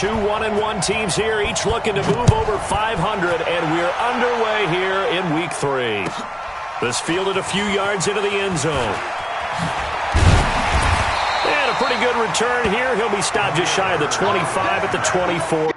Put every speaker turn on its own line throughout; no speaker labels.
Two 1-1 teams here, each looking to move over 500, and we're underway here in Week 3. This fielded a few yards into the end zone. And a pretty good return here. He'll be stopped just shy of the 25 at the 24.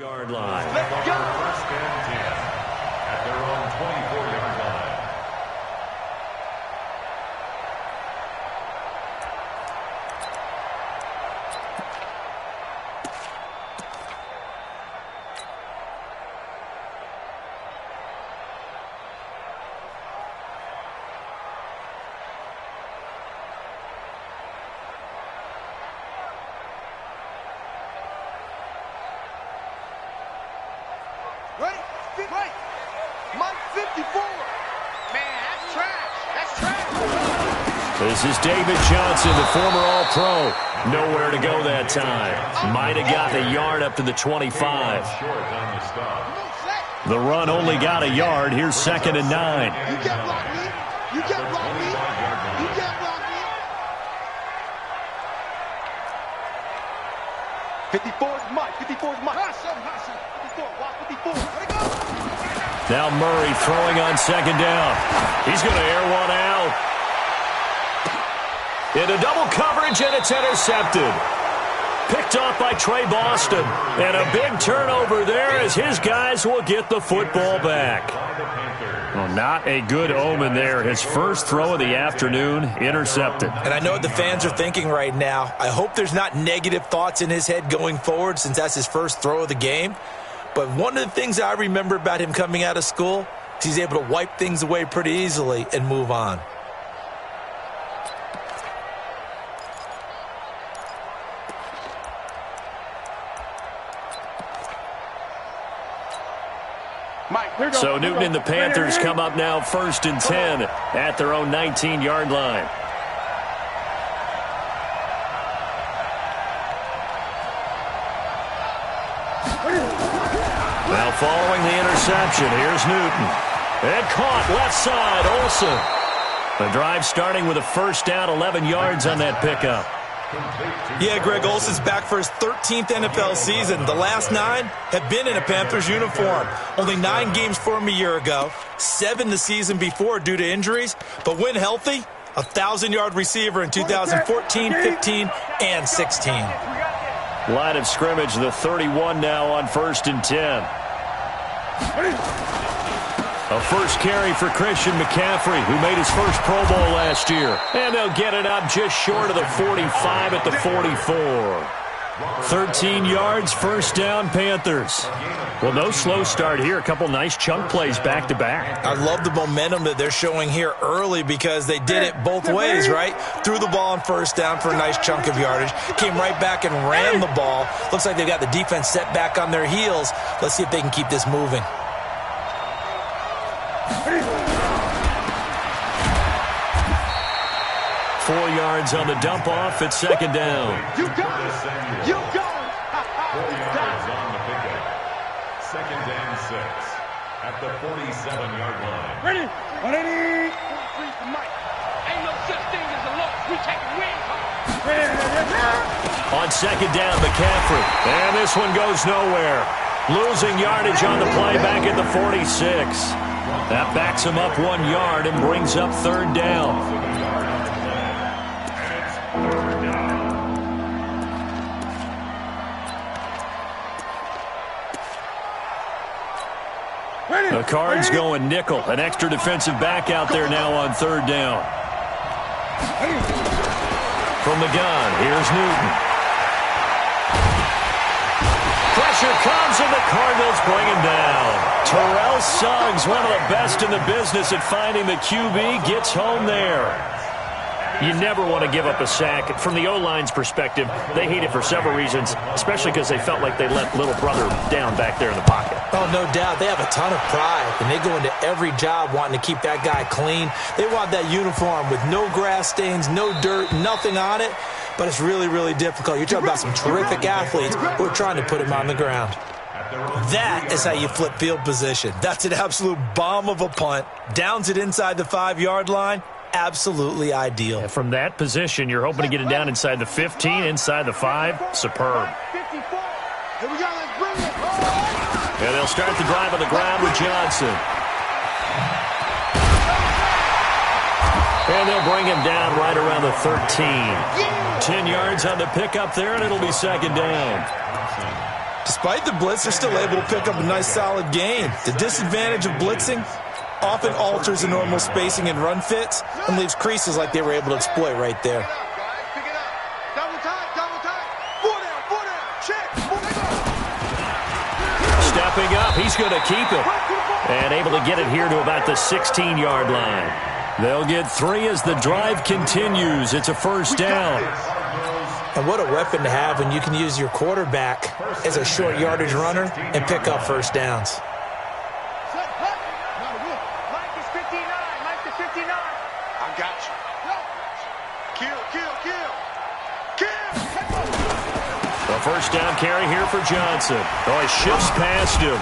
Yard line.
Let's go. First and 10 at their own 24-yard line.
Ready? Right. Mike 54. Man, that's trash. That's trash.
This is David Johnson, the former All-Pro. Nowhere to go that time. Might have got the yard up to the 25. The run only got a yard. Here's 2nd and 9.
You can't block me. You can't block me. You can't block me. 54 is Mike. 54 is Mike. 54. Watch 54. Let it go.
Now Murray throwing on 2nd down. He's going to air one out. Into double coverage, and it's intercepted. Picked off by Trey Boston. And a big turnover there as his guys will get the football back. Well, not a good omen there. His first throw of the afternoon, intercepted.
And I know what the fans are thinking right now. I hope there's not negative thoughts in his head going forward since that's his first throw of the game. But one of the things I remember about him coming out of school is he's able to wipe things away pretty easily and move on.
So Newton and the Panthers come up now 1st and 10 at their own 19-yard line. Now following the interception, here's Newton. And caught left side, Olsen. The drive starting with a first down, 11 yards on that pickup.
Yeah, Greg, Olsen's back for his 13th NFL season. The last 9 have been in a Panthers uniform. Only 9 games for him a year ago, 7 the season before due to injuries. But when healthy, a 1,000-yard receiver in 2014, 15, and 16.
Line of scrimmage, the 31 now on 1st and 10. A first carry for Christian McCaffrey, who made his first Pro Bowl last year. And they'll get it up just short of the 45 at the 44. 13 yards, first down, Panthers. Well, no slow start here. A couple nice chunk plays back-to-back.
I love the momentum that they're showing here early because they did it both ways, right? Threw the ball on first down for a nice chunk of yardage. Came right back and ran the ball. Looks like they've got the defense set back on their heels. Let's see if they can keep this moving.
4 yards on the dump off at 2nd down.
You got it. You got it.
4 yards on the pickup. 2nd and 6 at the 47-yard line.
Ready. Ain't no such thing as a loss. We take a win.
On 2nd down, McCaffrey. And this one goes nowhere. Losing yardage on the play back at the 46. That backs him up 1 yard and brings up 3rd down. The Cards going nickel. An extra defensive back out there now on 3rd down. From the gun, here's Newton. Pressure comes and the Cardinals bring him down. Terrell Suggs, one of the best in the business at finding the QB, gets home there. You never want to give up a sack. From the O-line's perspective, they hate it for several reasons, especially because they felt like they let little brother down back there in the pocket.
Oh, no doubt. They have a ton of pride, and they go into every job wanting to keep that guy clean. They want that uniform with no grass stains, no dirt, nothing on it, but it's really, really difficult. You're talking about some terrific athletes who are trying to put him on the ground. That is how you flip field position. That's an absolute bomb of a punt. Downs it inside the 5-yard line. Absolutely ideal.
And from that position, you're hoping to get it down inside the 15, inside the 5. Superb. And they'll start the drive on the ground with Johnson. And they'll bring him down right around the 13. 10 yards on the pickup there, and it'll be 2nd down.
Despite the blitz, they're still able to pick up a nice, solid gain. The disadvantage of blitzing often alters the normal spacing and run fits and leaves creases like they were able to exploit right there.
Stepping up, he's going to keep it. And able to get it here to about the 16-yard line. They'll get 3 as the drive continues. It's a first down.
And what a weapon to have when you can use your quarterback as a short yardage runner and pick up first downs.
First down carry here for Johnson. Oh, he shifts past him.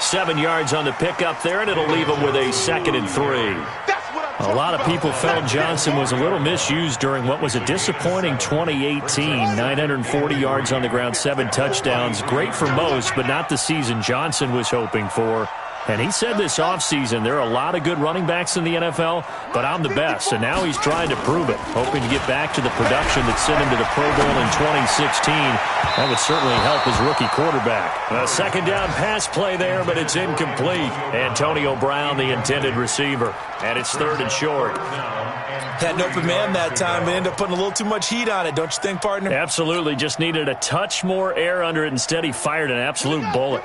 7 yards on the pickup there, and it'll leave him with a 2nd and 3. A lot of people felt Johnson was a little misused during what was a disappointing 2018. 940 yards on the ground, 7 touchdowns. Great for most, but not the season Johnson was hoping for. And he said this offseason, there are a lot of good running backs in the NFL, but I'm the best. And now he's trying to prove it, hoping to get back to the production that sent him to the Pro Bowl in 2016. That would certainly help his rookie quarterback. A 2nd down pass play there, but it's incomplete. Antonio Brown, the intended receiver. And it's 3rd and short.
Had an open man that time, but ended up putting a little too much heat on it, don't you think, partner?
Absolutely. Just needed a touch more air under it. Instead, he fired an absolute bullet.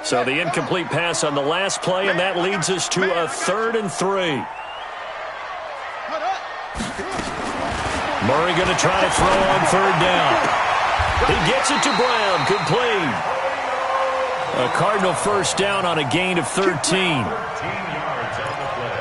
So the incomplete pass on the last play, and that leads us to a 3rd and 3. Murray going to try to throw on 3rd down. He gets it to Brown, complete. A Cardinal first down on a gain of 13.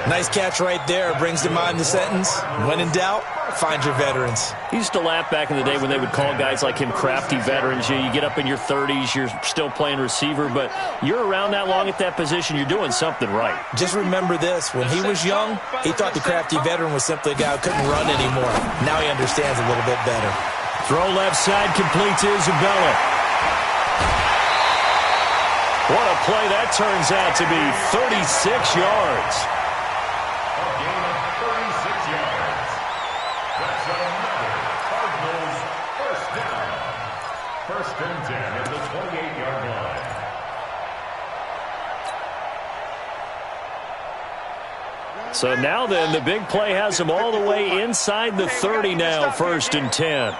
Nice catch right there. Brings to mind the sentence, when in doubt, find your veterans.
He used to laugh back in the day when they would call guys like him crafty veterans. You get up in your 30s, you're still playing receiver, but you're around that long at that position, you're doing something right.
Just remember this. When he was young, he thought the crafty veteran was simply a guy who couldn't run anymore. Now he understands a little bit better.
Throw left side, complete to Isabella. What a play that turns out to be. 36 yards.
First and 10 at the 28-yard line.
So now then, the big play has him all the way inside the 30 now, 1st and 10.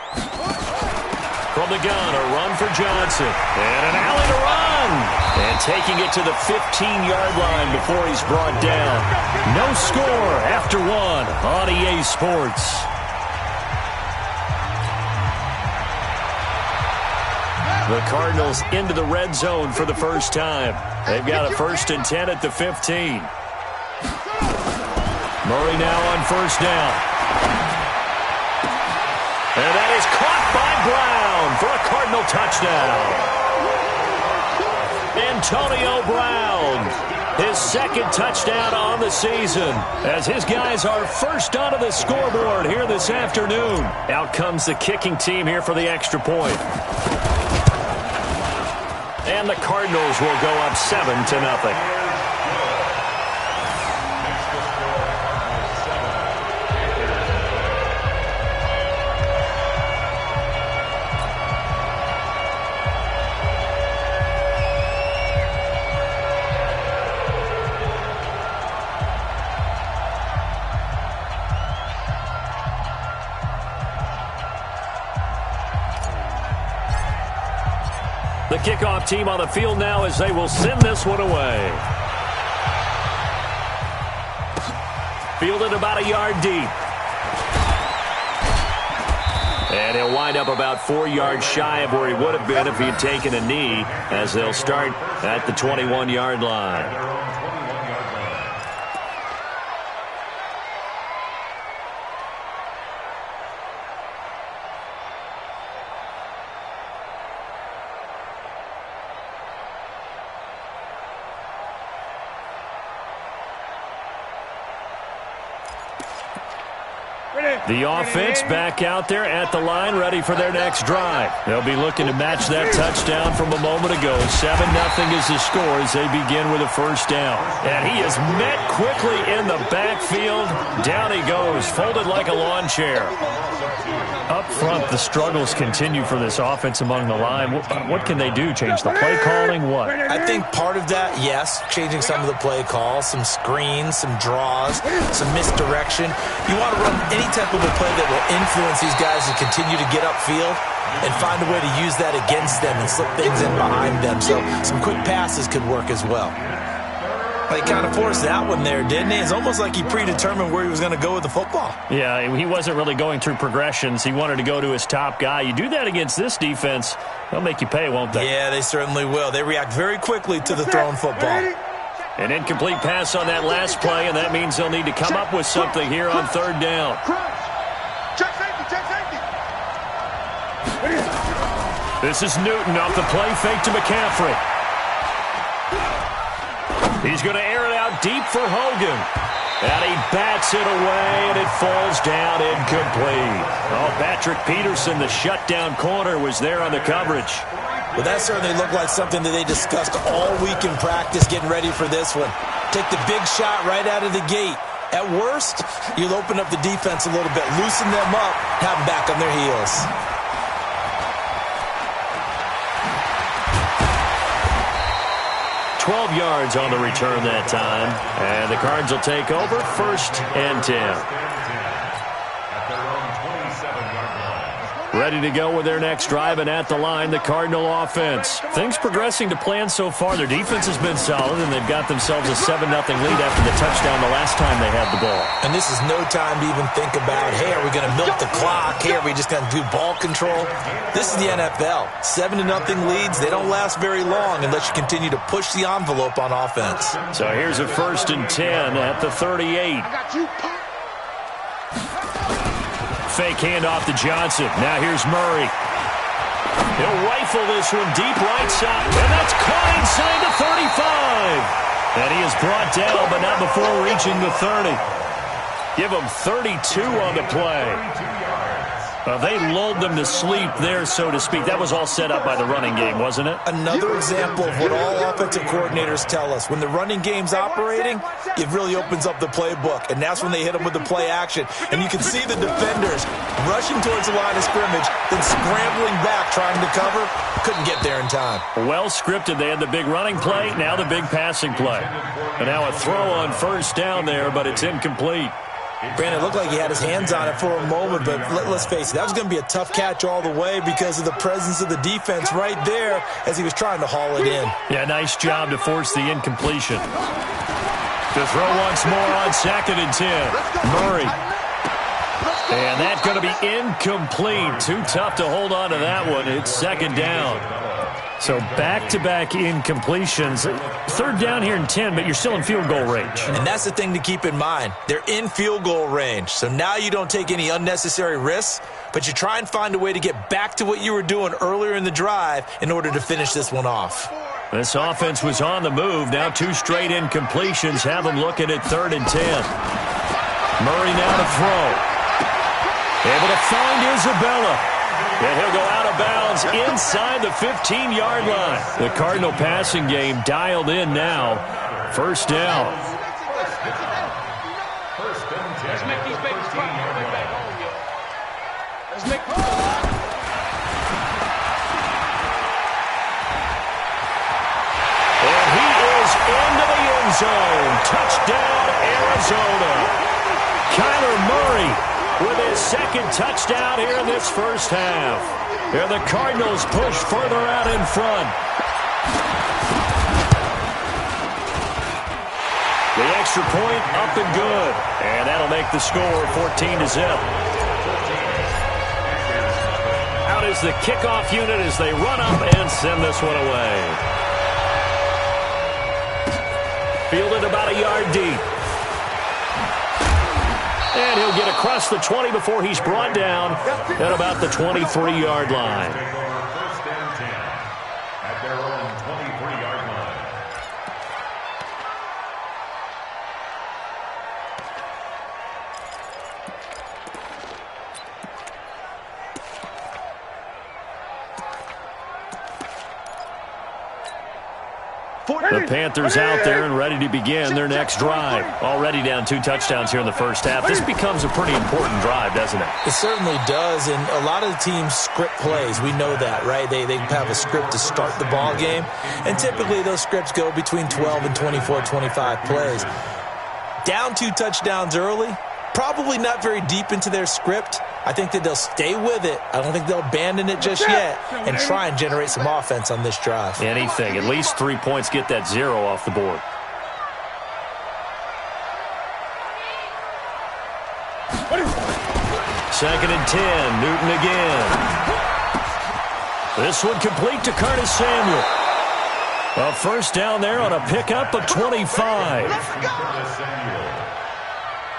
From the gun, a run for Johnson. And an alley to run. And taking it to the 15-yard line before he's brought down. No score after one on EA Sports. The Cardinals into the red zone for the first time. They've got a 1st and 10 at the 15. Murray now on first down. And that is caught by Brown for a Cardinal touchdown. Antonio Brown, his 2nd touchdown on the season, as his guys are first onto the scoreboard here this afternoon. Out comes the kicking team here for the extra point. And the Cardinals will go up 7-0. The kickoff team on the field now as they will send this one away. Fielded about a yard deep. And he'll wind up about 4 yards shy of where he would have been if he had taken a knee, as they'll start at the 21-yard line. The offense back out there at the line, ready for their next drive. They'll be looking to match that touchdown from a moment ago. 7-0 is the score as they begin with a first down. And he is met quickly in the backfield. Down he goes, folded like a lawn chair. Up front, the struggles continue for this offense among the line. What can they do? Change the play calling? What?
I think part of that, yes, changing some of the play calls, some screens, some draws, some misdirection. You want to run any type of a play that will influence these guys to continue to get upfield and find a way to use that against them and slip things in behind them. So some quick passes could work as well. He kind of forced that one there, didn't he? It's almost like he predetermined where he was going to go with the football.
Yeah, he wasn't really going through progressions. He wanted to go to his top guy. You do that against this defense, they'll make you pay, won't they?
Yeah, they certainly will. They react very quickly to the thrown football.
An incomplete pass on that last play, and that means they'll need to come up with something here on 3rd down.
Check safety, check safety.
This is Newton off the play fake to McCaffrey. He's going to air it out deep for Hogan. And he bats it away, and it falls down incomplete. Oh, Patrick Peterson, the shutdown corner, was there on the coverage.
Well, that certainly looked like something that they discussed all week in practice getting ready for this one. Take the big shot right out of the gate. At worst, you'll open up the defense a little bit, loosen them up, have them back on their heels.
$12 yards on the return that time. And the Cards will take over 1st and 10. Ready to go with their next drive, and at the line, the Cardinal offense. Things progressing to plan so far. Their defense has been solid, and they've got themselves a 7-0 lead after the touchdown the last time they had the ball.
And this is no time to even think about, hey, are we going to milk the clock? Hey, are we just going to do ball control? This is the NFL. 7-0 leads, they don't last very long unless you continue to push the envelope on offense.
So here's a 1st and 10 at the 38. Fake handoff to Johnson. Now here's Murray. He'll rifle this one deep right side. And that's caught inside the 35. And he is brought down, but not before reaching the 30. Give him 32 on the play. They lulled them to sleep there, so to speak. That was all set up by the running game, wasn't it?
Another example of what all offensive coordinators tell us. When the running game's operating, it really opens up the playbook, and that's when they hit them with the play action. And you can see the defenders rushing towards the line of scrimmage, then scrambling back trying to cover. Couldn't get there in time.
Well scripted. They had the big running play, now the big passing play. And now a throw on 1st down there, but it's incomplete.
Brandon, it looked like he had his hands on it for a moment, but let's face it, that was going to be a tough catch all the way because of the presence of the defense right there as he was trying to haul it in.
Yeah, nice job to force the incompletion. To throw once more on 2nd and 10. Murray. And that's going to be incomplete. Too tough to hold on to that one. It's 2nd down. So back-to-back incompletions. 3rd down here and 10, but you're still in field goal range.
And that's the thing to keep in mind. They're in field goal range. So now you don't take any unnecessary risks, but you try and find a way to get back to what you were doing earlier in the drive in order to finish this one off.
This offense was on the move. Now 2 straight incompletions have them looking at 3rd and 10. Murray now to throw. Able to find Isabella. And he'll go out of bounds inside the 15-yard line. The Cardinal passing game dialed in now. 1st down.
Let's make these babies cry. Let's make
And he is into the end zone. Touchdown, Arizona. Kyler Murray with his 2nd touchdown here in this 1st half. Here the Cardinals push further out in front. The extra point up and good. And that'll make the score 14-0. Out is the kickoff unit as they run up and send this one away. Fielded about a yard deep. And he'll get across the 20 before he's brought down at about the 23-yard line.
1st and 10 at their own 23-yard line.
The Panthers out there and ready to begin their next drive. Already down 2 touchdowns here in the 1st half. This becomes a pretty important drive, doesn't it?
It certainly does, and a lot of the teams script plays. We know that, right? They have a script to start the ball game, and typically those scripts go between 12 and 24, 25 plays. Down 2 touchdowns early, probably not very deep into their script. I think that they'll stay with it. I don't think they'll abandon it just yet and try and generate some offense on this drive.
Anything. At least 3 points, get that 0 off the board. Second and 10. Newton again. This one complete to Curtis Samuel. A 1st down there on a pickup of 25.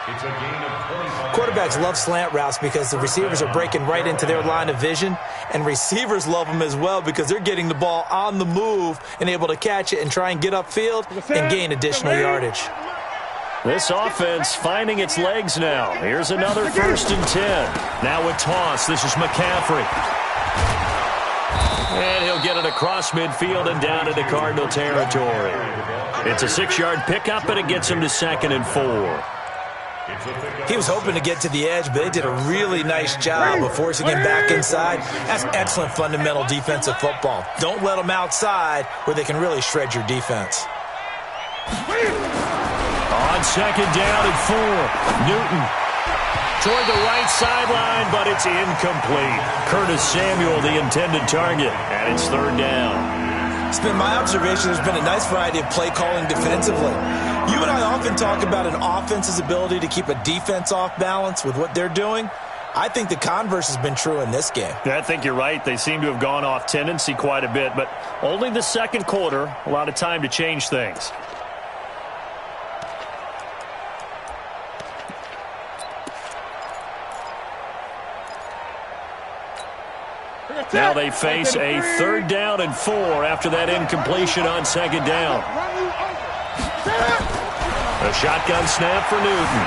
It's a gain of 25.
Quarterbacks love slant routes because the receivers are breaking right into their line of vision, and receivers love them as well because they're getting the ball on the move and able to catch it and try and get upfield and gain additional yardage.
This offense finding its legs now. Here's another 1st and 10. Now with toss, this is McCaffrey. And he'll get it across midfield and down into Cardinal territory. It's a 6-yard pickup, and it gets him to 2nd and 4.
He was hoping to get to the edge, but they did a really nice job of forcing him back inside. That's excellent fundamental defensive football. Don't let them outside where they can really shred your defense.
On 2nd down and 4, Newton. toward the right sideline, but it's incomplete. Curtis Samuel, the intended target, and it's third down.
It's been my observation there's been a nice variety of play calling defensively. You and I often talk about an offense's ability to keep a defense off balance with what they're doing. I think the converse has been true in this game.
Yeah, I think you're right. They seem to have gone off tendency quite a bit, but only the second quarter, a lot of time to change things. Now they face a 3rd down and 4 after that incompletion on 2nd down. A shotgun snap for Newton.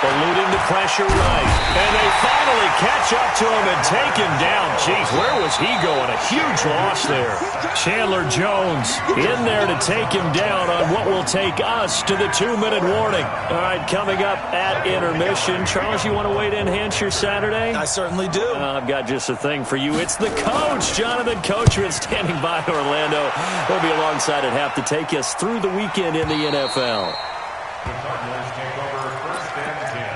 Eluding the pressure right. And they finally catch up to him and take him down. Jeez, where was he going? A huge loss there. Chandler Jones in there to take him down on what will take us to the 2-minute warning. All right, coming up at intermission. Charles, you want to wait to enhance your Saturday?
I certainly do.
I've got just a thing for you. It's the coach, Jonathan Coachman, standing by Orlando. He'll be alongside at half to take us through the weekend in the NFL.
The Cardinals take over 1st and 10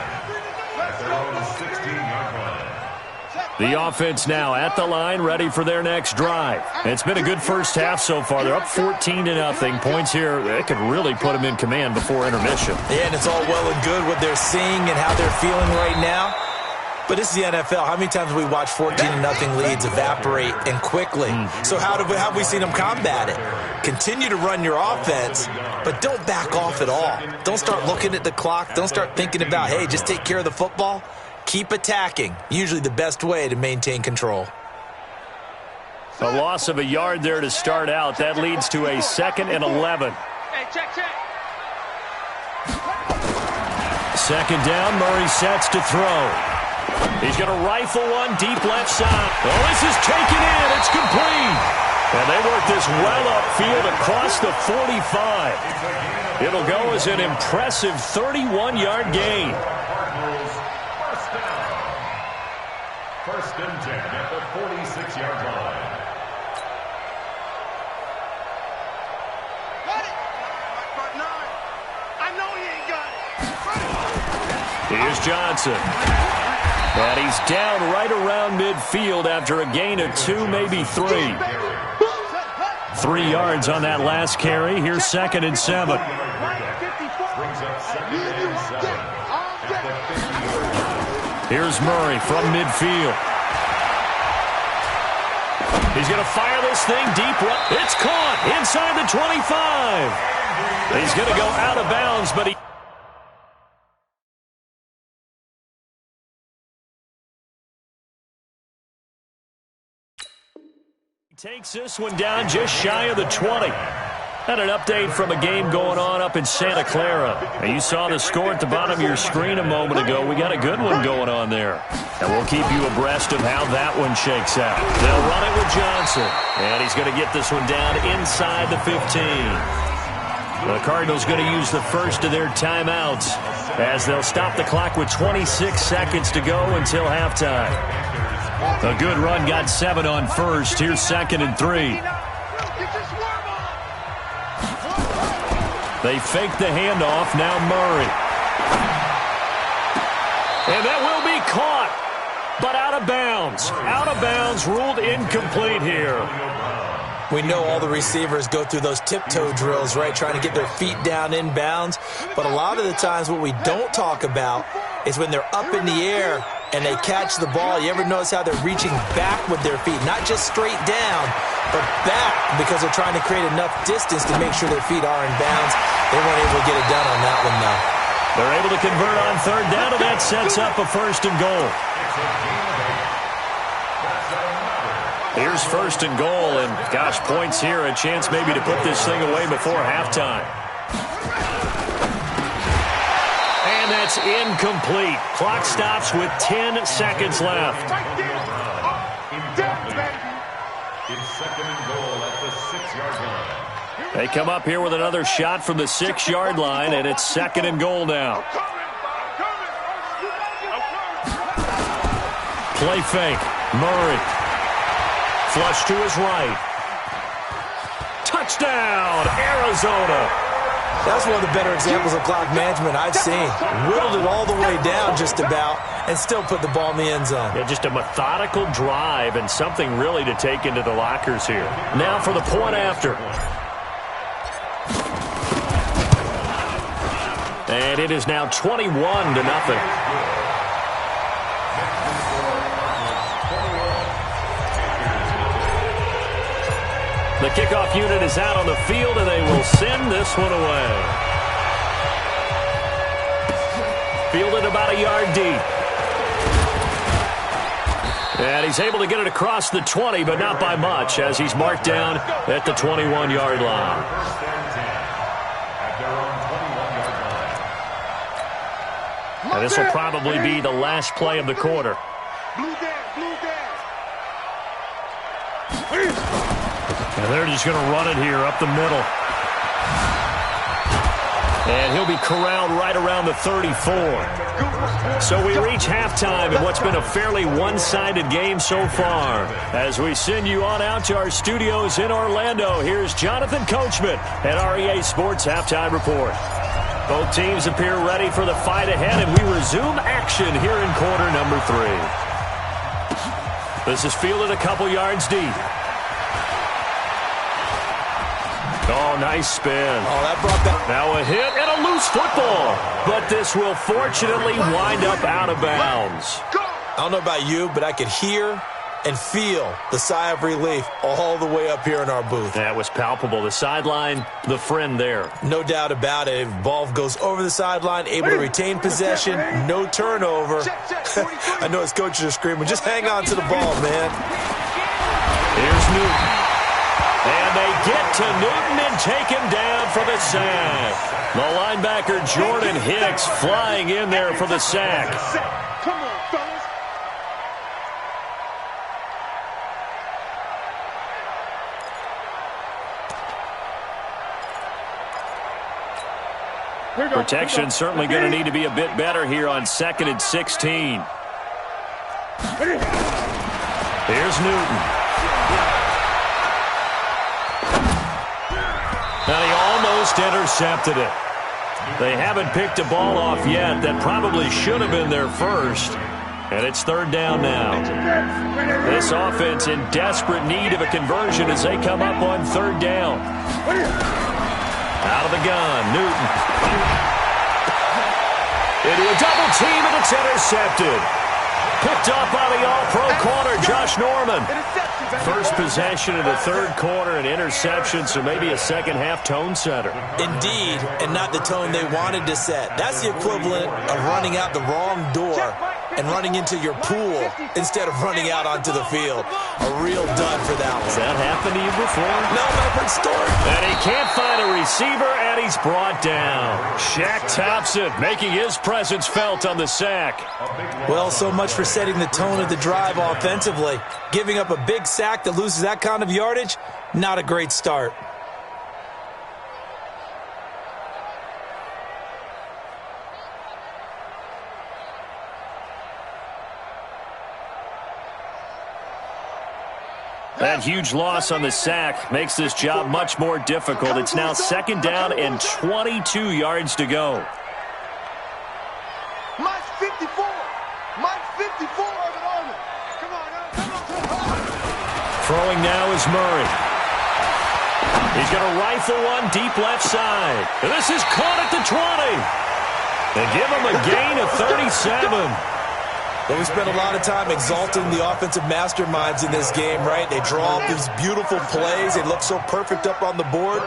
at their own 16-yard line.
The offense now at the line, ready for their next drive. It's been a good first half so far. They're up 14-0. Points here, that could really put them in command before intermission.
Yeah, and it's all well and good what they're seeing and how they're feeling right now. But this is the NFL. How many times have we watched 14-0 leads evaporate and quickly? So how have we seen them combat it? Continue to run your offense, but don't back off at all. Don't start looking at the clock. Don't start thinking about, hey, just take care of the football. Keep attacking. Usually the best way to maintain control.
A loss of a yard there to start out. That leads to a 2nd and 11.
Hey, check.
2nd down, Murray sets to throw. He's going to rifle one deep left side. Oh, this is taken in. It's complete. And they work this well upfield across the 45. It'll go as an impressive 31-yard gain.
First and 10 at the 46-yard line.
Got it. I know he ain't got it.
Here's Johnson. And he's down right around midfield after a gain of 2, maybe 3. 3 yards on that last carry. Here's 2nd and 7. Here's Murray from midfield. He's going to fire this thing deep right. It's caught inside the 25. He's going to go out of bounds, but he... takes this one down just shy of the 20. And an update from a game going on up in Santa Clara. And you saw the score at the bottom of your screen a moment ago. We got a good one going on there. And we'll keep you abreast of how that one shakes out. They'll run it with Johnson. And he's going to get this one down inside the 15. The Cardinals going to use the first of their timeouts as they'll stop the clock with 26 seconds to go until halftime. A good run got 7 on first. Here's 2nd and 3. They fake the handoff. Now Murray. And that will be caught, but out of bounds. Out of bounds, ruled incomplete here.
We know all the receivers go through those tiptoe drills, right, trying to get their feet down inbounds. But a lot of the times what we don't talk about is when they're up in the air and they catch the ball. You ever notice how they're reaching back with their feet, not just straight down, but back because they're trying to create enough distance to make sure their feet are in bounds. They weren't able to get it done on that one, though.
They're able to convert on 3rd down, and that sets up a 1st and goal. Here's 1st and goal, and gosh, points here, a chance maybe to put this thing away before halftime. And that's incomplete. Clock stops with 10 seconds left.
It's 2nd and goal at the 6-yard line.
They come up here with another shot from the 6-yard line, and it's 2nd and goal now. Play fake. Murray. Flush to his right. Touchdown, Arizona.
That's one of the better examples of clock management I've seen. Whittled it all the way down just about and still put the ball in the end zone.
Yeah, just a methodical drive and something really to take into the lockers here. Now for the point after. And it is now 21-0. The kickoff unit is out on the field, and they will send this one away. Fielded about a yard deep. And he's able to get it across the 20, but not by much, as he's marked down at the 21-yard line. And this will probably be the last play of the quarter. And they're just going to run it here up the middle. And he'll be corralled right around the 34. So we reach halftime in what's been a fairly one-sided game so far. As we send you on out to our studios in Orlando, here's Jonathan Coachman at REA Sports Halftime Report. Both teams appear ready for the fight ahead, and we resume action here in quarter number 3. This is fielded a couple yards deep. Oh, nice spin.
Oh, that brought that.
Now a hit and a loose football. But this will fortunately wind up out of bounds.
I don't know about you, but I could hear and feel the sigh of relief all the way up here in our booth.
That was palpable. The sideline, the friend there.
No doubt about it. Ball goes over the sideline, able to retain possession, no turnover. I know his coaches are screaming, just hang on to the ball, man.
Here's Newton. And they get to Newton and take him down for the sack. The linebacker, Jordan Hicks, flying in there for the sack.
Come on, fellas.
Protection certainly going to need to be a bit better here on 2nd and 16. Here's Newton. And he almost intercepted it. They haven't picked a ball off yet. That probably should have been their first. And it's 3rd down now. This offense in desperate need of a conversion as they come up on 3rd down. Out of the gun, Newton. Into a double team, and it's intercepted. Picked up by the all-pro corner, Josh Norman. First possession of the 3rd quarter, an interception, so maybe a second-half tone setter.
Indeed, and not the tone they wanted to set. That's the equivalent of running out the wrong door and running into your pool instead of running out onto the field. A real dud for that one.
Has that happened to you before?
No, I've heard stories.
And he can't find a receiver, and he's brought down. Shaq Thompson making his presence felt on the sack.
Well, so much for setting the tone of the drive offensively. Giving up a big sack that loses that kind of yardage, not a great start.
That huge loss on the sack makes this job much more difficult. It's now 2nd down and 22 yards to go.
Mike's 54. Mike's 54 of an army. Come on, come on.
Throwing now is Murray. He's going to rifle one deep left side. And this is caught at the 20. They give him a gain of 37.
Well, we spent a lot of time exalting the offensive masterminds in this game, right? They draw up these beautiful plays. They look so perfect up on the board.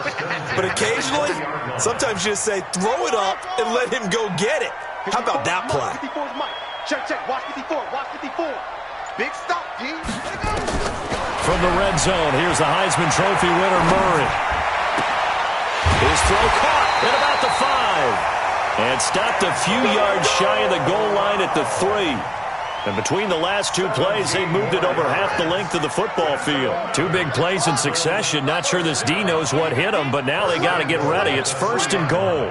But occasionally, sometimes you just say, throw it up and let him go get it. How about that play?
54's Mike. Check, check. Watch 54. Watch 54. Big stop, G.
From the red zone, here's the Heisman Trophy winner, Murray. His throw caught at about the 5. And stopped a few yards shy of the goal line at the 3. And between the last 2 plays, they moved it over half the length of the football field. 2 big plays in succession. Not sure this D knows what hit him, but now they got to get ready. It's 1st and goal.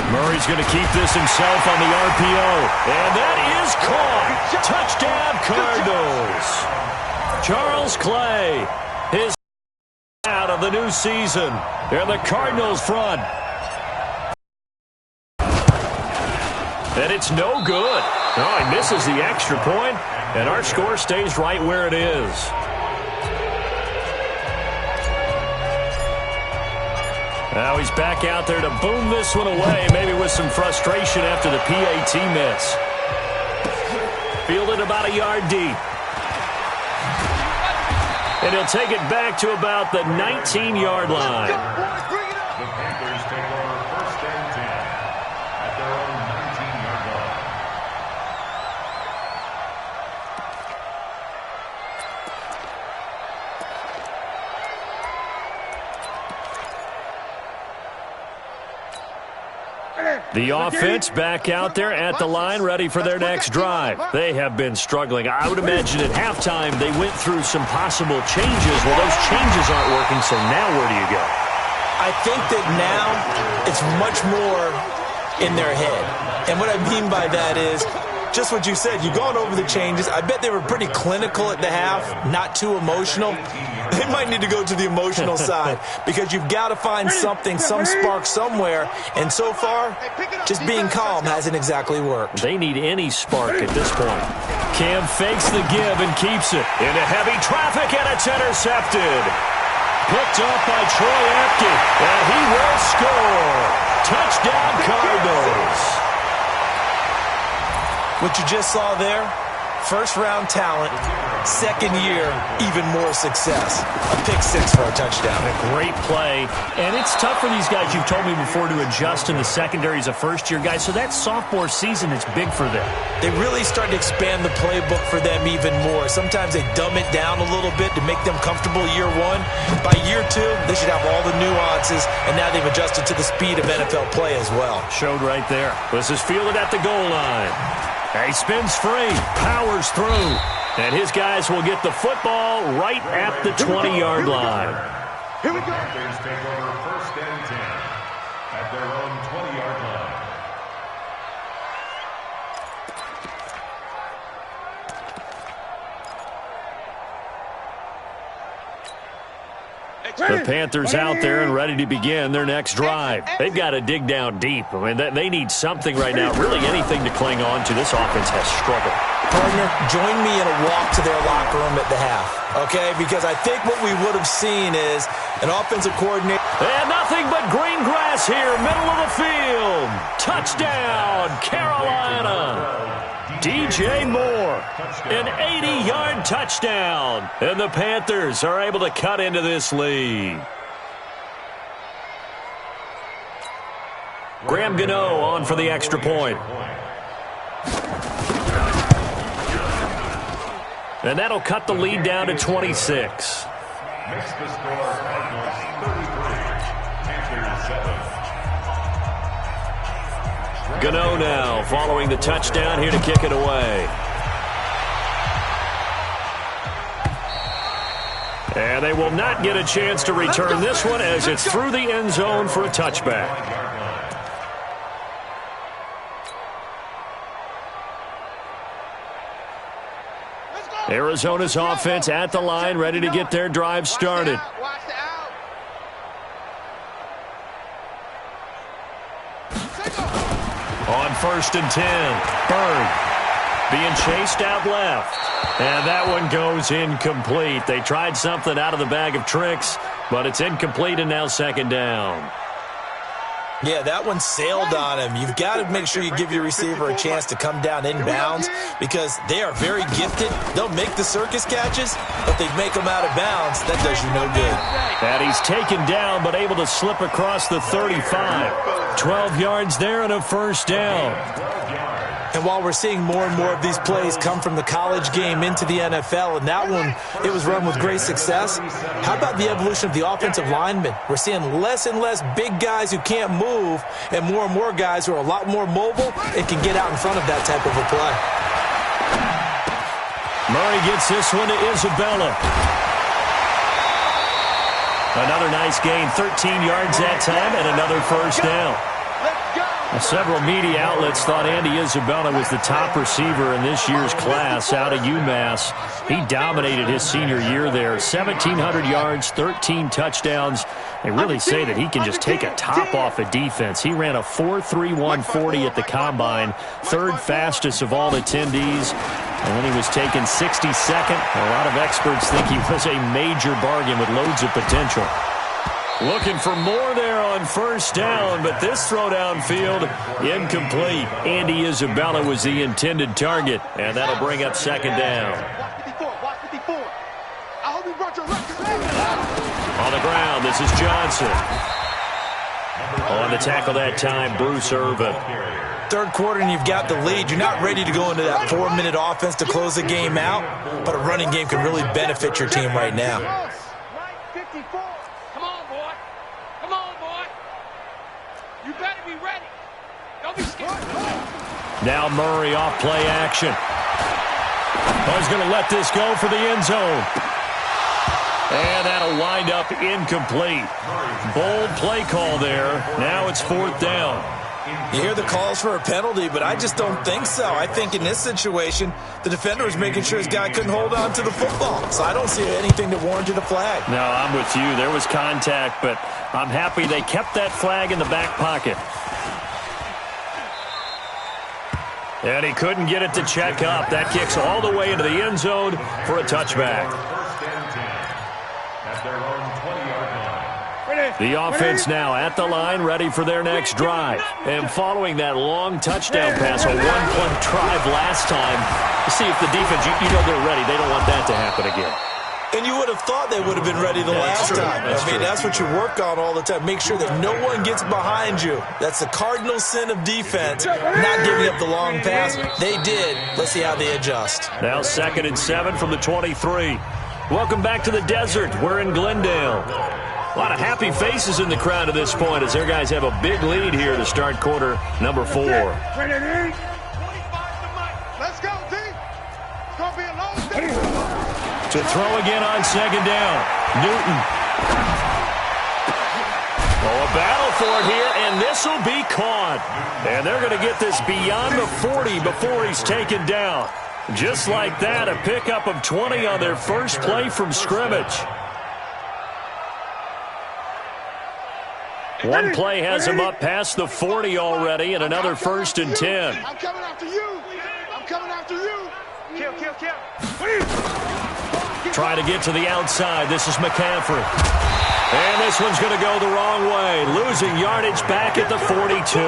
Murray's going to keep this himself on the RPO. And that is caught. Touchdown, Cardinals. Charles Clay, his out of the new season. They're the Cardinals front. And it's no good. Oh, he misses the extra point, and our score stays right where it is. Now he's back out there to boom this one away, maybe with some frustration after the PAT miss. Fielded about a yard deep. And he'll take it back to about the 19-yard line.
The Panthers take over first and 10 at their own 19-yard line.
The offense back out there at the line, ready for their next drive. They have been struggling. I would imagine at halftime they went through some possible changes. Well, those changes aren't working, so now where do you go?
I think that now it's much more in their head. And what I mean by that is just what you said. You've gone over the changes. I bet they were pretty clinical at the half, not too emotional. They might need to go to the emotional side because you've got to find something, some spark somewhere. And so far, just being calm hasn't exactly worked.
They need any spark at this point. Cam fakes the give and keeps it into heavy traffic, and it's intercepted. Picked up by Troy Apke, and he will score. Touchdown, Cardinals.
What you just saw there, first-round talent, second year, even more success. A pick six for a touchdown.
A great play. And it's tough for these guys, you've told me before, to adjust in the secondary as a first-year guy. So that sophomore season is big for them.
They really start to expand the playbook for them even more. Sometimes they dumb it down a little bit to make them comfortable year one. By year two, they should have all the nuances, and now they've adjusted to the speed of NFL play as well.
Showed right there. This is fielded at the goal line. He spins free, powers through, and his guys will get the football right at the 20-yard line.
Here we go. Panthers take over first and 10 at their own 20-yard line.
The Panthers out there and ready to begin their next drive. They've got to dig down deep. I mean, they need something right now, really anything to cling on to. This offense has struggled.
Partner, join me in a walk to their locker room at the half, okay? Because I think what we would have seen is an offensive coordinator.
And nothing but green grass here, middle of the field. Touchdown, Carolina. DJ Moore, an 80-yard touchdown. And the Panthers are able to cut into this lead. Graham Gano on for the extra point. And that'll cut the lead down to 26.
Makes the score Cardinals 33, Panthers 7.
Gano now following the touchdown here to kick it away. And they will not get a chance to return this one as it's through the end zone for a touchback. Arizona's offense at the line, ready to get their drive started. On first and 10, Bird being chased out left. And that one goes incomplete. They tried something out of the bag of tricks, but it's incomplete and now second down.
Yeah, that one sailed on him. You've got to make sure you give your receiver a chance to come down inbounds because they are very gifted. They'll make the circus catches, but they make them out of bounds. That does you no good.
And he's taken down, but able to slip across the 35. 12 yards there and a first down.
And while we're seeing more and more of these plays come from the college game into the NFL, and that one, it was run with great success, how about the evolution of the offensive linemen? We're seeing less and less big guys who can't move and more guys who are a lot more mobile and can get out in front of that type of a play.
Murray gets this one to Isabella. Another nice gain, 13 yards that time, and another first down. Several media outlets thought Andy Isabella was the top receiver in this year's class out of UMass. He dominated his senior year there. 1,700 yards, 13 touchdowns. They really say that he can just take a top off a defense. He ran a 4.31 40 at the Combine, third fastest of all attendees. And then he was taken 62nd. A lot of experts think he was a major bargain with loads of potential. Looking for more there on first down, but this throw downfield, incomplete. Andy Isabella was the intended target, and that'll bring up second down.
Watch 54. I hope you brought your record.
On the ground, this is Johnson. On the tackle that time, Bruce Irvin.
Third quarter and you've got the lead. You're not ready to go into that 4-minute offense to close the game out, but a running game can really benefit your team right now.
Now Murray off play action. He's going to let this go for the end zone. And that'll wind up incomplete. Bold play call there. Now it's fourth down.
You hear the calls for a penalty, but I just don't think so. I think in this situation, the defender was making sure his guy couldn't hold on to the football. So I don't see anything that warranted a flag.
No, I'm with you. There was contact, but I'm happy they kept that flag in the back pocket. And he couldn't get it to check up. That kicks all the way into the end zone for a touchback. The offense now at the line, ready for their next drive. And following that long touchdown pass, a one-play drive last time, to see if the defense, you know they're ready. They don't want that to happen again.
And you would have thought they would have been ready the last time. That's what you work on all the time. Make sure that no one gets behind you. That's the cardinal sin of defense, not giving up the long pass. They did. Let's see how they adjust.
Now 2nd and 7 from the 23. Welcome back to the desert. We're in Glendale. A lot of happy faces in the crowd at this point as their guys have a big lead here to start quarter number 4.
Let's go, D. It's going to be a long day.
To throw again on second down. Newton. Oh, a battle for it here, and this will be caught. And they're going to get this beyond the 40 before he's taken down. Just like that, a pickup of 20 on their first play from scrimmage. One play has him up past the 40 already, and another 1st and 10.
I'm coming after you. I'm coming after you. Kill.
Trying to get to the outside. This is McCaffrey. And this one's going to go the wrong way. Losing yardage back at the 42.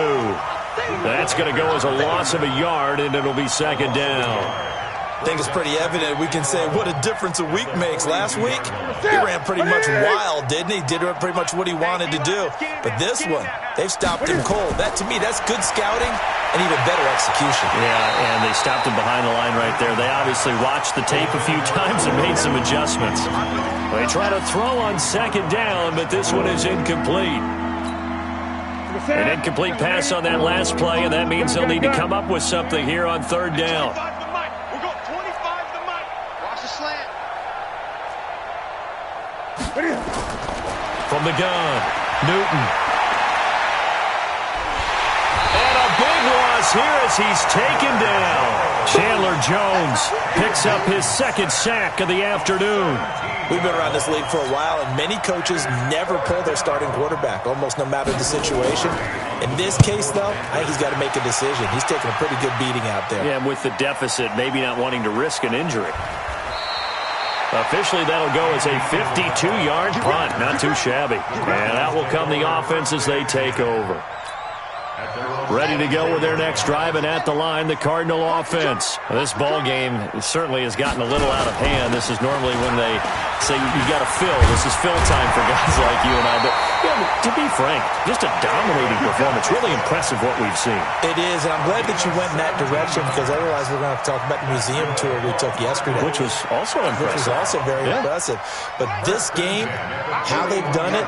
That's going to go as a loss of a yard, and it'll be second down.
I think it's pretty evident. We can say what a difference a week makes. Last week, he ran pretty much wild, didn't he? Did pretty much what he wanted to do. But this one, they've stopped him cold. That, to me, that's good scouting and even better execution.
Yeah, and they stopped him behind the line right there. They obviously watched the tape a few times and made some adjustments. They try to throw on second down, but this one is incomplete. An incomplete pass on that last play, and that means they'll need to come up with something here on third down. From the gun, Newton. And a big loss here as he's taken down. Chandler Jones picks up his 2nd sack of the afternoon.
We've been around this league for a while, and many coaches never pull their starting quarterback, almost no matter the situation. In this case, though, I think he's got to make a decision. He's taking a pretty good beating out there.
Yeah, with the deficit, maybe not wanting to risk an injury. Officially, that'll go as a 52-yard punt. Not too shabby. And out will come the offense as they take over. Ready to go with their next drive, and at the line, the Cardinal offense. This ball game certainly has gotten a little out of hand. This is normally when they say you got to fill. This is fill time for guys like you and I. But yeah, to be frank, just a dominating performance. Really impressive what we've seen.
It is, and I'm glad that you went in that direction because otherwise we're going to have to talk about the museum tour we took yesterday.
Which was also impressive.
Which was also very impressive. But this game, how they've done it,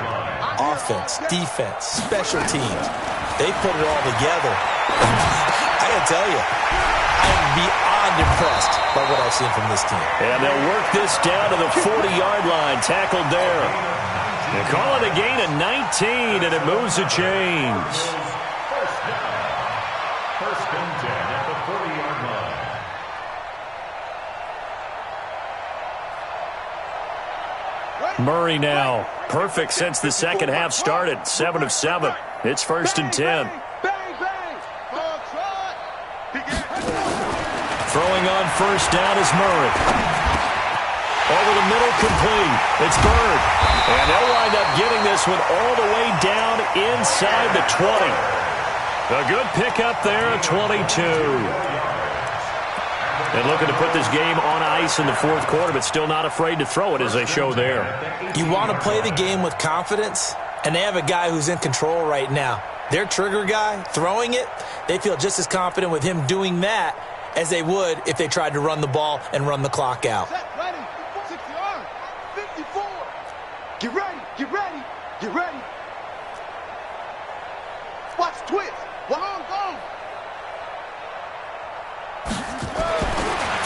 offense, defense, special teams, they put it all together. I got to tell you, I am beyond impressed by what I've seen from this team.
And they'll work this down to the 40-yard line, tackled there. They call it a gain of 19, and it moves the chains.
First and 10 at the 40-yard line.
Murray now. Perfect since the second half started. 7 of 7. It's first and 10. Throwing on first down is Murray. Over the middle, complete. It's Bird. And they'll wind up getting this one all the way down inside the 20. A good pickup there, a 22. And looking to put this game on ice in the fourth quarter, but still not afraid to throw it as they show there.
You want to play the game with confidence, and they have a guy who's in control right now. Their trigger guy, throwing it, they feel just as confident with him doing that as they would if they tried to run the ball and run the clock out.
Ready, 60 yards, 54. Get ready, get ready, get ready. Watch twist. One on, go.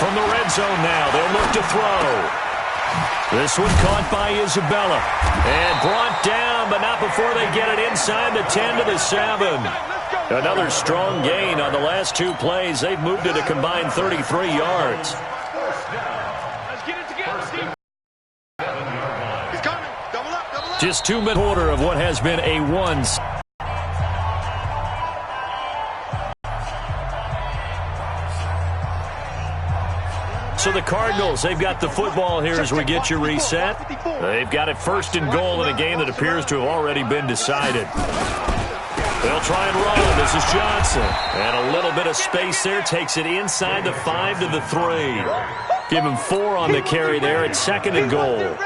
From the red zone now, they'll look to throw. This one caught by Isabella. And brought down, but not before they get it inside the 10 to the 7. Another strong gain on the last two plays. They've moved it a combined 33 yards.
Let's get it together, Steve. He's coming. Double up, double up.
Just 2 minute quarter of what has been a one. So the Cardinals, they've got the football here as we get you reset. They've got it first and goal in a game that appears to have already been decided. They'll try and run. This is Johnson. And a little bit of space there. Takes it inside the 5 to the 3. Give him 4 on the carry there at second and goal.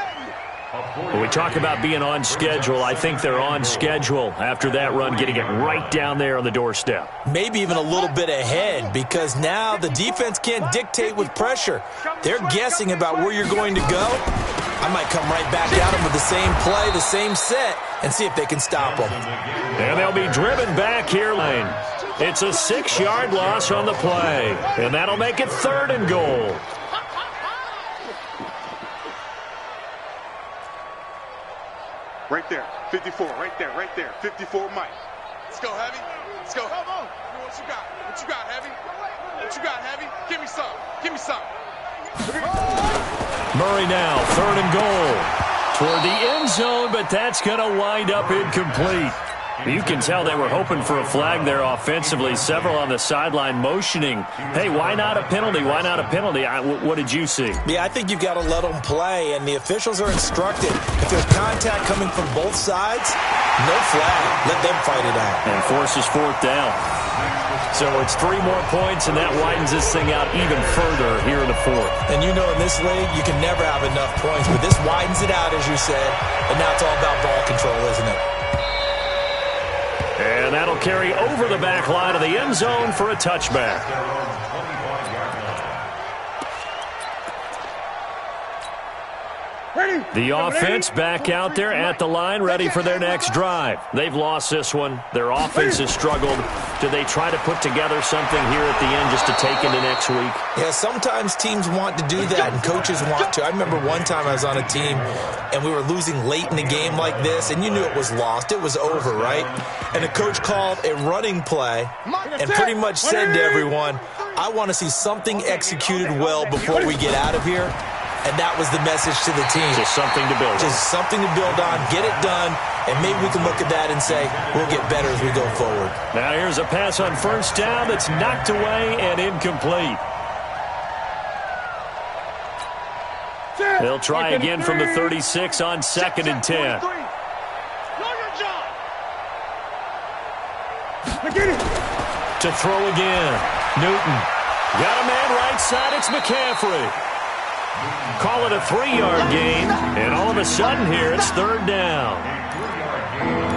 When we talk about being on schedule, I think they're on schedule after that run, getting it right down there on the doorstep.
Maybe even a little bit ahead, because now the defense can't dictate with pressure. They're guessing about where you're going to go. I might come right back at them with the same play, the same set, and see if they can stop them.
And they'll be driven back here. It's a 6-yard loss on the play, and that'll make it third and goal.
Right there, 54, right there, 54, Mike. Let's go, Heavy. Let's go. Come on. What you got? What you got, Heavy? What you got, Heavy? Give me some. Give me some.
Murray now, third and goal. Toward the end zone, but that's going to wind up incomplete. You can tell they were hoping for a flag there offensively. Several on the sideline motioning, hey, why not a penalty? Why not a penalty? What did you see?
Yeah, I think you've got to let them play, and the officials are instructed. If there's contact coming from both sides, no flag. Let them fight it out.
And forces fourth down. So it's 3 more points, and that widens this thing out even further here in the fourth.
And you know in this league, you can never have enough points, but this widens it out, as you said, and now it's all about ball control, isn't it?
And that'll carry over the back line of the end zone for a touchback. The offense back out there at the line, ready for their next drive. They've lost this one. Their offense has struggled. Do they try to put together something here at the end just to take into next week?
Yeah, sometimes teams want to do that, and coaches want to. I remember one time I was on a team, and we were losing late in the game like this, and you knew it was lost. It was over, right? And the coach called a running play and pretty much said to everyone, I want to see something executed well before we get out of here. And that was the message to the team.
Just something to build on.
Just something to build on, get it done, and maybe we can look at that and say, we'll get better as we go forward.
Now here's a pass on first down that's knocked away and incomplete. They'll try again from the 36 on second and 10. To throw again. Newton. Got a man right side. It's McCaffrey. Call it a 3-yard gain, and all of a sudden here it's third down.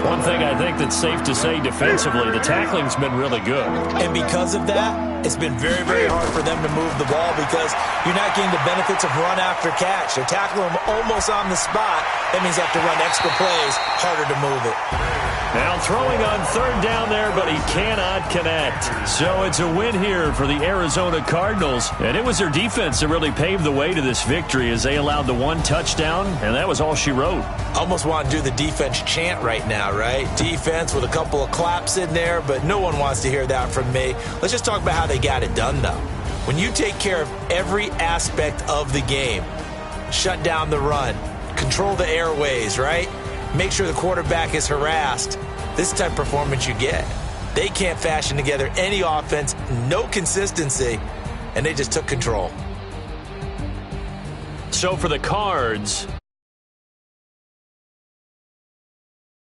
One thing I think that's safe to say defensively, the tackling's been really good.
And because of that, It's been very, very hard for them to move the ball because you're not getting the benefits of run after catch. They're tackling them almost on the spot. That means they have to run extra plays, harder to move it.
Now throwing on third down there, but he cannot connect. So it's a win here for the Arizona Cardinals. And it was their defense that really paved the way to this victory as they allowed the one touchdown, and that was all she wrote.
Almost want to do the defense chant right now, right? Defense with a couple of claps in there, but no one wants to hear that from me. Let's just talk about how they got it done, though. When you take care of every aspect of the game, shut down the run, control the airways, right? Make sure the quarterback is harassed. This type of performance you get. They can't fashion together any offense, no consistency, and they just took control.
So for the Cards,